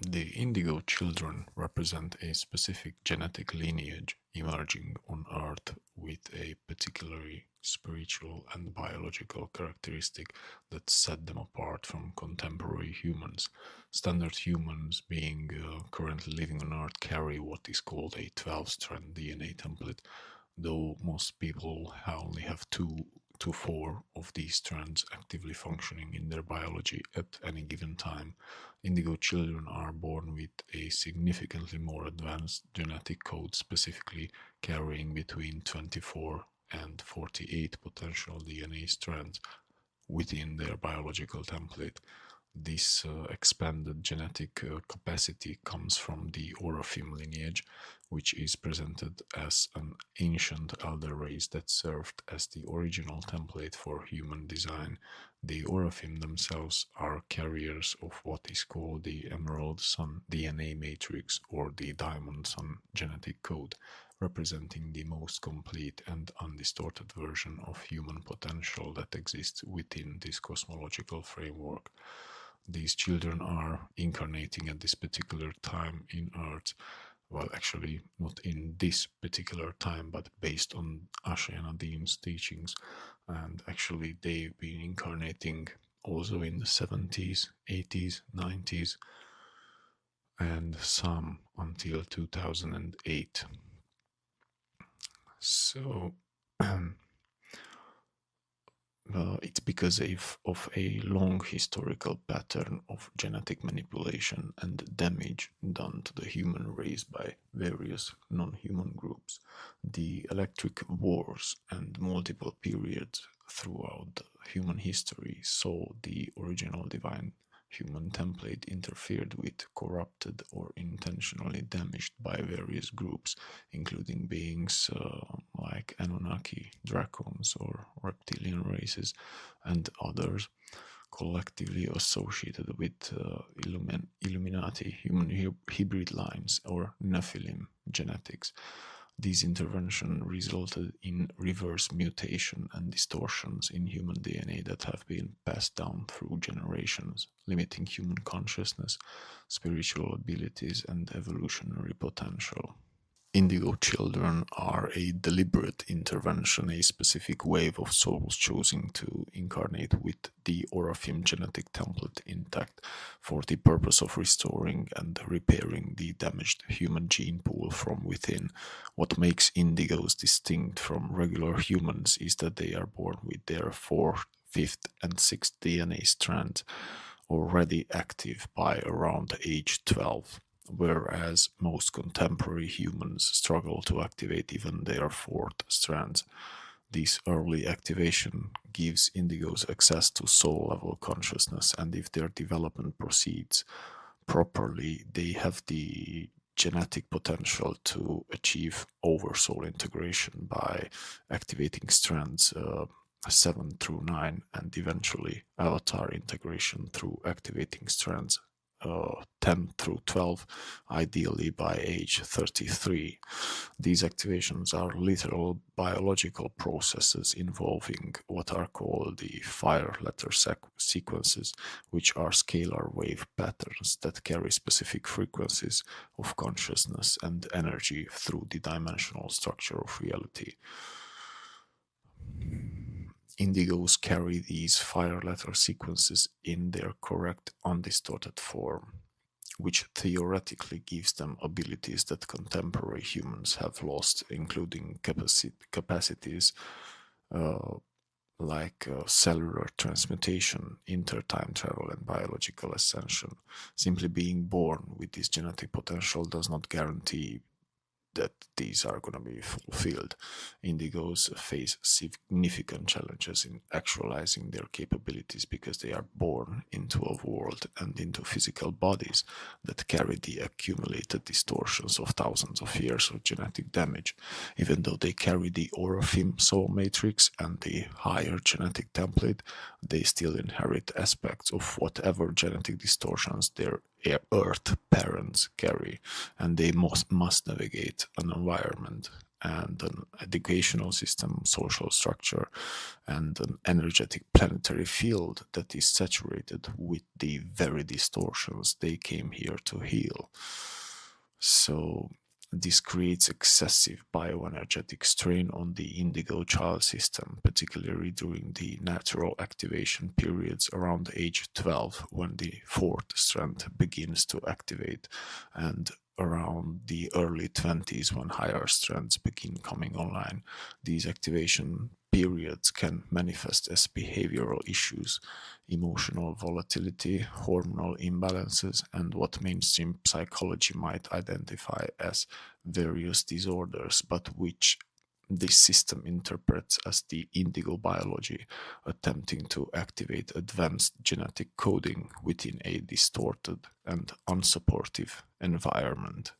The Indigo Children represent a specific genetic lineage emerging on Earth with a particularly spiritual and biological characteristic that set them apart from contemporary humans. Standard humans being currently living on Earth carry what is called a 12-strand DNA template, though most people only have two to four of these strands actively functioning in their biology at any given time. Indigo children are born with a significantly more advanced genetic code, specifically carrying between 24 and 48 potential DNA strands within their biological template. This expanded genetic capacity comes from the Oraphim lineage, which is presented as an ancient elder race that served as the original template for human design. The Oraphim themselves are carriers of what is called the Emerald Sun DNA matrix or the Diamond Sun genetic code, representing the most complete and undistorted version of human potential that exists within this cosmological framework. These children are incarnating at this particular time in Earth. Well, actually, not in this particular time, but based on Ashayana Deane's teachings. And actually, they've been incarnating also in the 70s, 80s, 90s, and some until 2008. So, it's because of a long historical pattern of genetic manipulation and damage done to the human race by various non-human groups. The electric wars and multiple periods throughout human history saw the original divine human template interfered with, corrupted, or intentionally damaged by various groups, including beings like Anunnaki, dragons, or reptilian races, and others collectively associated with Illuminati, human hybrid lines, or Nephilim genetics. These interventions resulted in reverse mutation and distortions in human DNA that have been passed down through generations, limiting human consciousness, spiritual abilities, and evolutionary potential. Indigo children are a deliberate intervention, a specific wave of souls choosing to incarnate with the Oraphim genetic template intact for the purpose of restoring and repairing the damaged human gene pool from within. What makes indigos distinct from regular humans is that they are born with their 4th, 5th, and 6th DNA strands already active by around age 12. Whereas most contemporary humans struggle to activate even their 4th strands. This early activation gives indigos access to soul-level consciousness, and if their development proceeds properly, they have the genetic potential to achieve oversoul integration by activating strands 7 through 9, and eventually avatar integration through activating strands 10 through 12, ideally by age 33. These activations are literal biological processes involving what are called the fire letter sequences, which are scalar wave patterns that carry specific frequencies of consciousness and energy through the dimensional structure of reality. Indigos carry these fire letter sequences in their correct, undistorted form, which theoretically gives them abilities that contemporary humans have lost, including capacities like cellular transmutation, intertime travel, and biological ascension. Simply being born with this genetic potential does not guarantee that these are going to be fulfilled. Indigos face significant challenges in actualizing their capabilities because they are born into a world and into physical bodies that carry the accumulated distortions of thousands of years of genetic damage. Even though they carry the Oraphim soul matrix and the higher genetic template, they still inherit aspects of whatever genetic distortions their Earth parents carry, and they must navigate an environment and an educational system, social structure, and an energetic planetary field that is saturated with the very distortions they came here to heal. So this creates excessive bioenergetic strain on the indigo child system, particularly during the natural activation periods around age 12, when the fourth strand begins to activate, and around the early 20s when higher strands begin coming online. These activation periods can manifest as behavioral issues, emotional volatility, hormonal imbalances, and what mainstream psychology might identify as various disorders, but which this system interprets as the indigo biology attempting to activate advanced genetic coding within a distorted and unsupportive environment.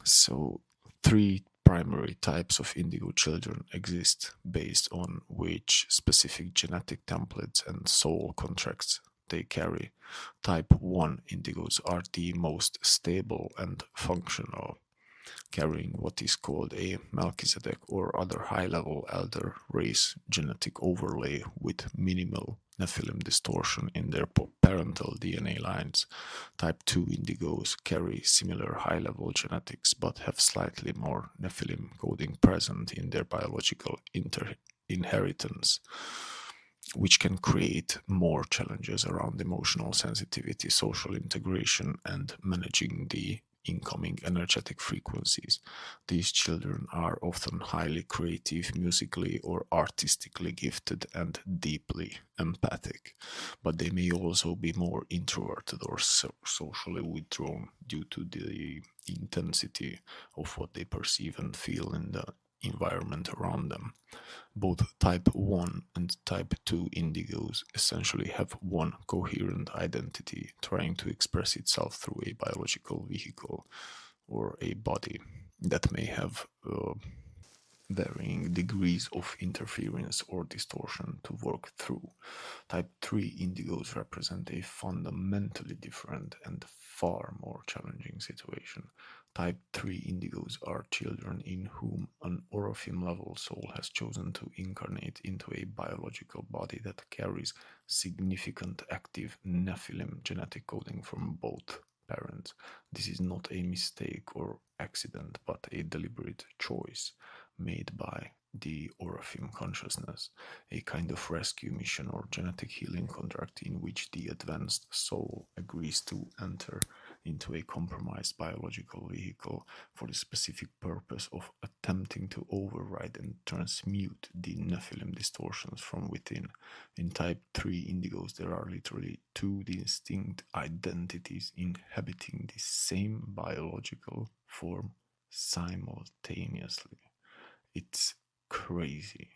So, three primary types of indigo children exist based on which specific genetic templates and soul contracts they carry. Type 1 indigos are the most stable and functional, carrying what is called a Melchizedek or other high-level elder race genetic overlay with minimal Nephilim distortion in their parental DNA lines. Type 2 indigos carry similar high-level genetics but have slightly more Nephilim coding present in their biological inheritance, which can create more challenges around emotional sensitivity, social integration, and managing the incoming energetic frequencies. These children are often highly creative, musically or artistically gifted, and deeply empathic, but they may also be more introverted or socially withdrawn due to the intensity of what they perceive and feel in the environment around them. Both type 1 and type 2 indigos essentially have one coherent identity, trying to express itself through a biological vehicle or a body that may have varying degrees of interference or distortion to work through. Type 3 indigos represent a fundamentally different and far more challenging situation. Type 3 indigos are children in whom an Oraphim level soul has chosen to incarnate into a biological body that carries significant active Nephilim genetic coding from both parents. This is not a mistake or accident, but a deliberate choice made by the Oraphim consciousness, a kind of rescue mission or genetic healing contract in which the advanced soul agrees to enter into a compromised biological vehicle for the specific purpose of attempting to override and transmute the Nephilim distortions from within. In type 3 indigos, there are literally two distinct identities inhabiting the same biological form simultaneously. It's crazy.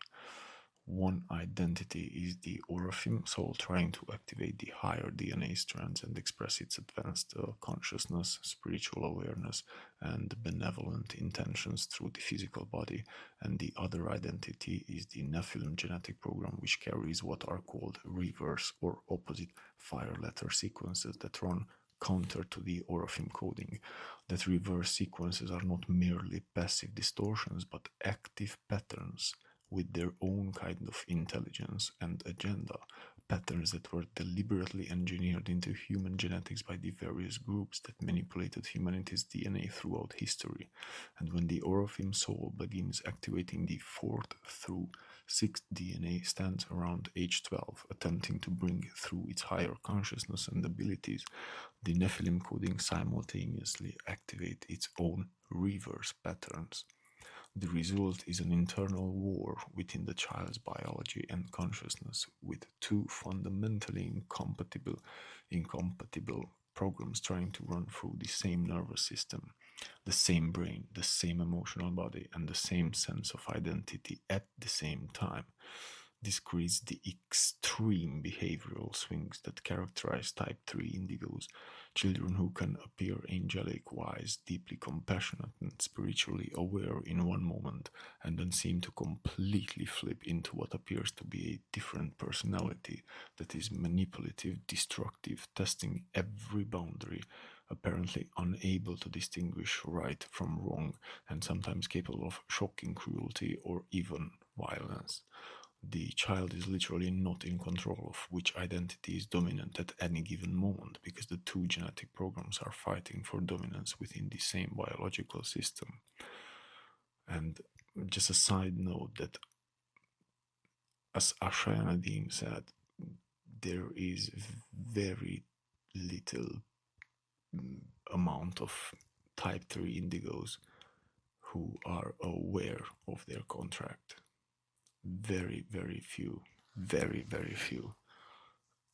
One identity is the Oraphim soul trying to activate the higher DNA strands and express its advanced consciousness, spiritual awareness, and benevolent intentions through the physical body, and the other identity is the Nephilim genetic program, which carries what are called reverse or opposite fire letter sequences that run counter to the Oraphim coding. That reverse sequences are not merely passive distortions but active patterns with their own kind of intelligence and agenda, patterns that were deliberately engineered into human genetics by the various groups that manipulated humanity's DNA throughout history. And when the Oraphim soul begins activating the 4th through 6th DNA stands around age 12, attempting to bring through its higher consciousness and abilities, the Nephilim coding simultaneously activate its own reverse patterns. The result is an internal war within the child's biology and consciousness, with two fundamentally incompatible programs trying to run through the same nervous system, the same brain, the same emotional body, and the same sense of identity at the same time. This creates the extreme behavioral swings that characterize type 3 indigos, children who can appear angelic, wise, deeply compassionate, and spiritually aware in one moment, and then seem to completely flip into what appears to be a different personality that is manipulative, destructive, testing every boundary apparently unable to distinguish right from wrong, and sometimes capable of shocking cruelty or even violence. The child is literally not in control of which identity is dominant at any given moment, because the two genetic programs are fighting for dominance within the same biological system. And just a side note that, as Ashayana Deane said, there is very little amount of type 3 indigos who are aware of their contract. Very, very few. Very, very few.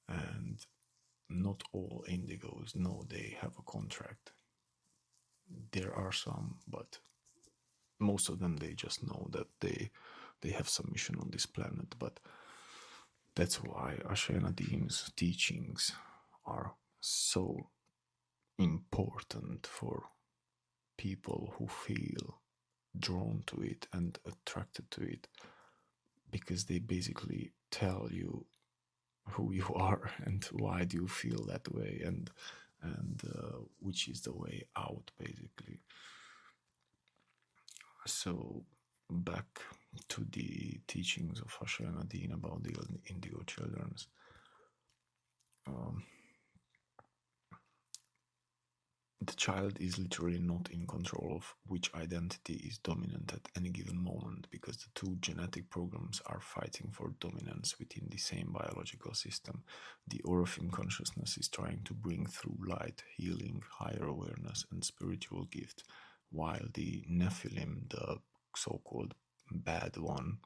And not all indigos know they have a contract. There are some, but most of them, they just know that they have some mission on this planet. But that's why Ashayana Deane's teachings are so important for people who feel drawn to it and attracted to it, because they basically tell you who you are and why do you feel that way, and which is the way out, basically. So back to the teachings of Ashayana Deane about the Indigo Children. The child is literally not in control of which identity is dominant at any given moment, because the two genetic programs are fighting for dominance within the same biological system. The Oraphim consciousness is trying to bring through light, healing, higher awareness, and spiritual gift, while the Nephilim, the so-called bad one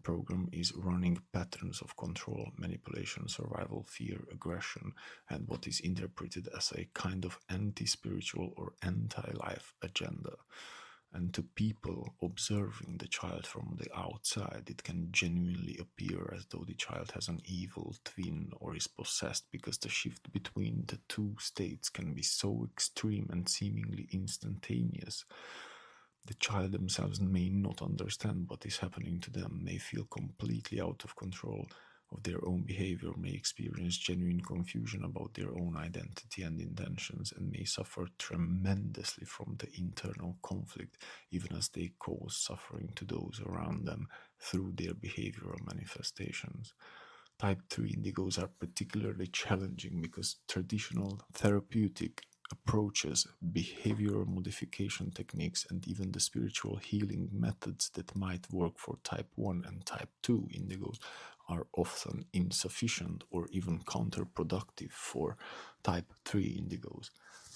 program, is running patterns of control, manipulation, survival, fear, aggression, and what is interpreted as a kind of anti-spiritual or anti-life agenda. And to people observing the child from the outside, it can genuinely appear as though the child has an evil twin or is possessed, because the shift between the two states can be so extreme and seemingly instantaneous. The child themselves may not understand what is happening to them, may feel completely out of control of their own behavior, may experience genuine confusion about their own identity and intentions, and may suffer tremendously from the internal conflict, even as they cause suffering to those around them through their behavioral manifestations. Type 3 indigos are particularly challenging because traditional therapeutic approaches, behavioral modification techniques, and even the spiritual healing methods that might work for type 1 and type 2 indigos are often insufficient or even counterproductive for type 3 indigos,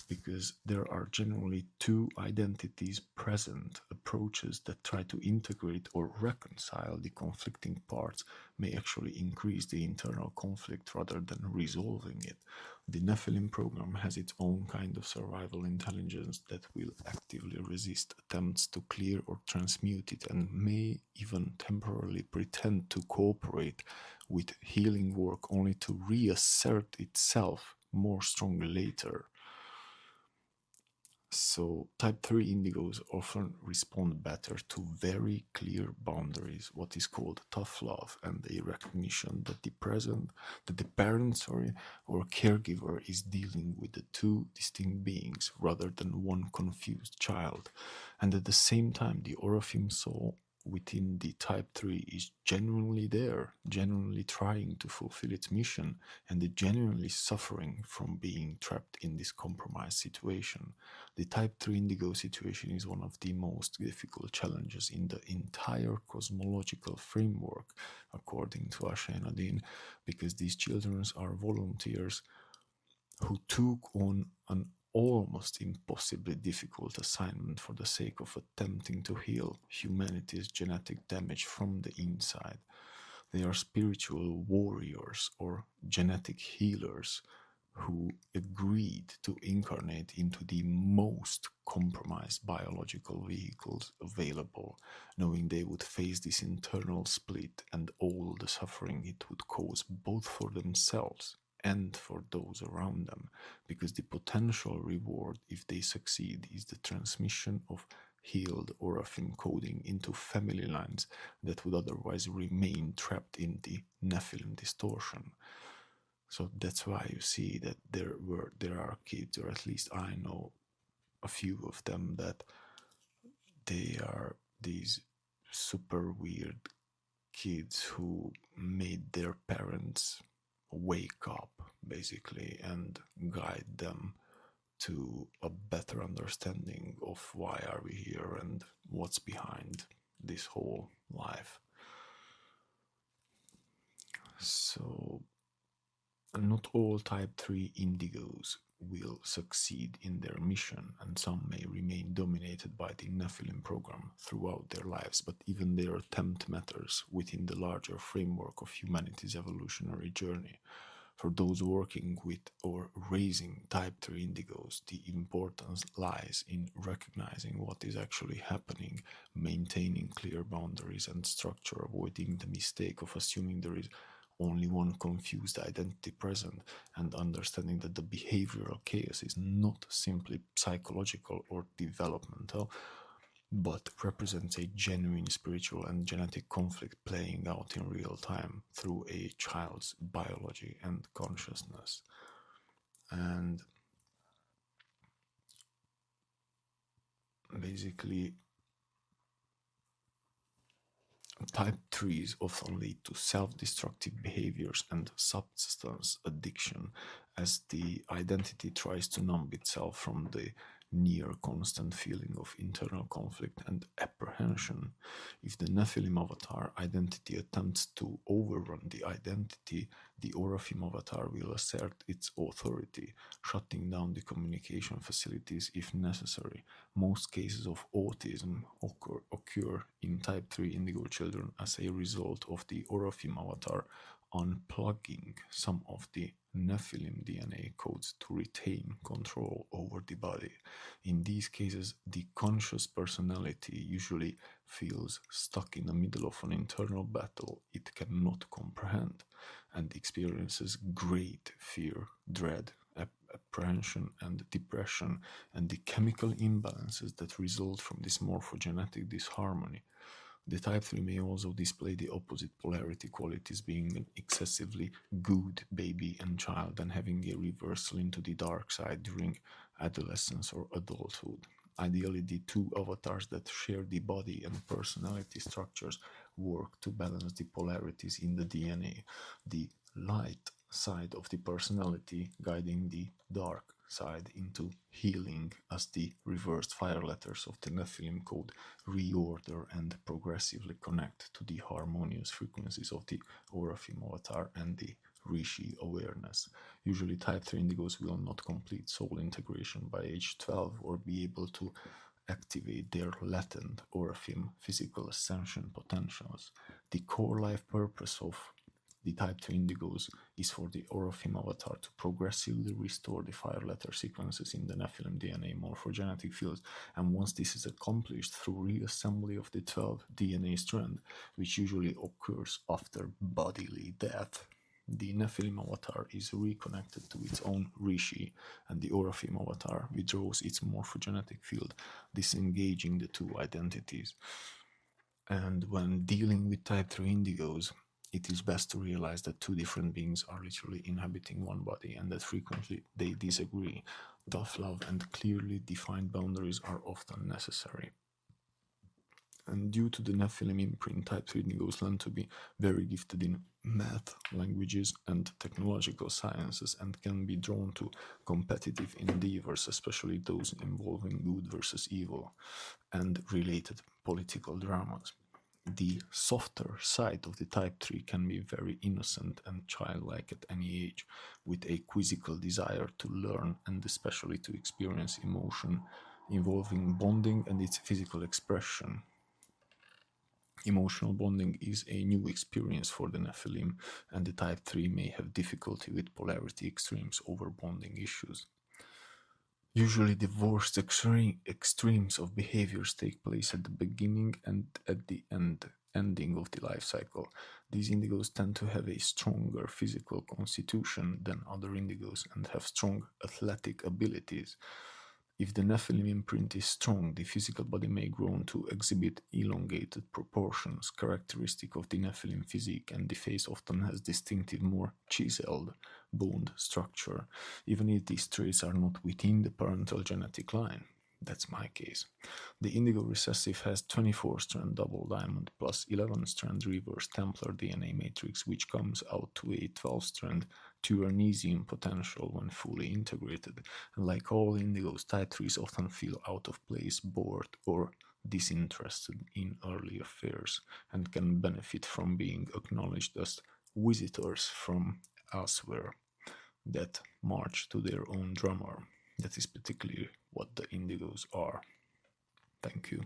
because there are generally two identities present. Approaches that try to integrate or reconcile the conflicting parts may actually increase the internal conflict rather than resolving it. The Nephilim program has its own kind of survival intelligence that will actively resist attempts to clear or transmute it, and may even temporarily pretend to cooperate with healing work only to reassert itself more strongly later. So type 3 indigos often respond better to very clear boundaries, what is called tough love, and a recognition that the parent or caregiver is dealing with the two distinct beings rather than one confused child. And at the same time, the Oraphim soul within the type 3 is genuinely there, genuinely trying to fulfill its mission, and genuinely suffering from being trapped in this compromised situation. The type 3 indigo situation is one of the most difficult challenges in the entire cosmological framework, according to Ashayana Deane, because these children are volunteers who took on an almost impossibly difficult assignment for the sake of attempting to heal humanity's genetic damage from the inside. They are spiritual warriors or genetic healers who agreed to incarnate into the most compromised biological vehicles available, knowing they would face this internal split and all the suffering it would cause both for themselves and for those around them, because the potential reward, if they succeed, is the transmission of healed Oraphim coding into family lines that would otherwise remain trapped in the Nephilim distortion. So that's why you see that there are kids, or at least I know a few of them, that they are these super weird kids who made their parents wake up basically and guide them to a better understanding of why are we here and what's behind this whole life. So not all type 3 indigos will succeed in their mission, and some may remain dominated by the Nephilim program throughout their lives, but even their attempt matters within the larger framework of humanity's evolutionary journey. For those working with or raising type 3 indigos, the importance lies in recognizing what is actually happening, maintaining clear boundaries and structure, avoiding the mistake of assuming there is only one confused identity present, and understanding that the behavioral chaos is not simply psychological or developmental, but represents a genuine spiritual and genetic conflict playing out in real time through a child's biology and consciousness. And basically, type 3s often lead to self-destructive behaviors and substance addiction, as the identity tries to numb itself from the near constant feeling of internal conflict and apprehension. If the Nephilim avatar identity attempts to overrun the identity, the Oraphim avatar will assert its authority, shutting down the communication facilities if necessary. Most cases of autism occur in type 3 indigo children as a result of the Oraphim avatar unplugging some of the Nephilim DNA codes to retain control over the body. In these cases, the conscious personality usually feels stuck in the middle of an internal battle it cannot comprehend, and experiences great fear, dread, apprehension, and depression, and the chemical imbalances that result from this morphogenetic disharmony. The type 3 may also display the opposite polarity qualities, being an excessively good baby and child and having a reversal into the dark side during adolescence or adulthood. Ideally, the two avatars that share the body and personality structures work to balance the polarities in the DNA. The light side of the personality guiding the dark side into healing, as the reversed fire letters of the Nephilim code reorder and progressively connect to the harmonious frequencies of the Oraphim avatar and the Rishi awareness. Usually type 3 indigos will not complete soul integration by age 12 or be able to activate their latent Oraphim physical ascension potentials. The core life purpose of the type 2 indigos is for the Oraphim avatar to progressively restore the fire letter sequences in the Nephilim DNA morphogenetic fields, and once this is accomplished through reassembly of the 12 DNA strand, which usually occurs after bodily death, the Nephilim avatar is reconnected to its own Rishi, and the Oraphim avatar withdraws its morphogenetic field, disengaging the two identities. And when dealing with type 3 indigos, it is best to realize that two different beings are literally inhabiting one body and that frequently they disagree. Tough love and clearly defined boundaries are often necessary. And due to the Nephilim imprint, type 3 indigos learn to be very gifted in math, languages, and technological sciences, and can be drawn to competitive endeavors, especially those involving good versus evil and related political dramas. The softer side of the type 3 can be very innocent and childlike at any age, with a quizzical desire to learn and especially to experience emotion involving bonding and its physical expression. Emotional bonding is a new experience for the Nephilim, and the type 3 may have difficulty with polarity extremes over bonding issues. Usually the worst extremes of behaviors take place at the beginning and at the ending of the life cycle. These indigos tend to have a stronger physical constitution than other indigos and have strong athletic abilities. If the Nephilim imprint is strong, the physical body may grow to exhibit elongated proportions, characteristic of the Nephilim physique, and the face often has distinctive, more chiseled, boned structure, even if these traits are not within the parental genetic line. That's my case. The Indigo recessive has 24-strand double diamond plus 11-strand reverse Templar DNA matrix, which comes out to a 12-strand Turnesian potential when fully integrated. And like all Indigos, type 3s often feel out of place, bored, or disinterested in early affairs, and can benefit from being acknowledged as visitors from elsewhere that march to their own drummer. That is particularly what the Indigos are. Thank you.